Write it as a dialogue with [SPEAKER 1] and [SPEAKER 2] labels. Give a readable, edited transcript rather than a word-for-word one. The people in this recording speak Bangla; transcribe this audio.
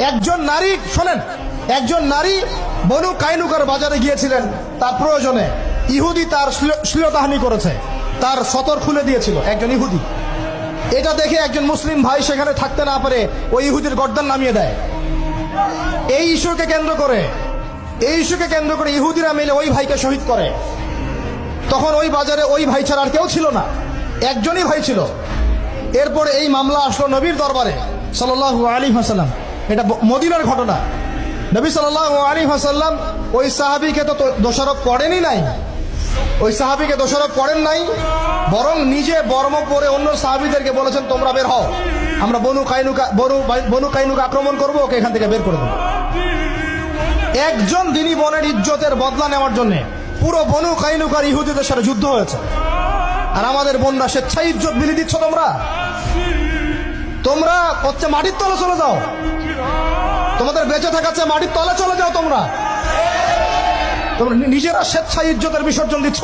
[SPEAKER 1] একজন নারী, শোনেন, একজন নারী বনু কাইনুকার বাজারে গিয়েছিলেন তার প্রয়োজনে। ইহুদি তার শ্লীলতাহানি করেছে, তার সতর খুলে দিয়েছিল একজন ইহুদি। এটা দেখে একজন মুসলিম ভাই সেখানে থাকতে না পারে ওই ইহুদির গর্দান নামিয়ে দেয়। এই ইস্যুকে কেন্দ্র করে ইহুদিরা মিলে ওই ভাইকে শহীদ করে। তখন ওই বাজারে ওই ভাই ছাড়া আর কেউ ছিল না, একজনই ভাই ছিল। এরপরে এই মামলা আসলো নবীর দরবারে সাল্লাল্লাহু আলাইহি ওয়াসাল্লাম। এটা মদিনার ঘটনা। নবী সাল্লাল্লাহু আলাইহি ওয়াসাল্লাম ওই সাহাবীকে তো দোষারোপ করেনই নাই, ওই সাহাবীকে দোষারোপ করেন নাই, বরং নিজে বর্ম পরে অন্য সাহাবীদেরকে বলেছেন তোমরা বের হও, আমরা বনু কাইনুকা আক্রমণ করবো, ওকে এখান থেকে বের করে দেবো। একজন দিনী বোনের ইজ্জতের বদলা নেওয়ার জন্য পুরো বনু কাইনুকার ইহুদিদের সাথে যুদ্ধ হয়েছে। আর আমাদের বোনরা স্বেচ্ছায় ইজ্জত বিলি দিচ্ছ। তোমরা হচ্ছে মাটির তলে চলে যাও, তোমাদের বেঁচে থাকার চেয়ে মাটির তলে চলে যাও। তোমরা নিজেরা স্বেচ্ছায় ইজ্জতের বিসর্জন দিচ্ছ।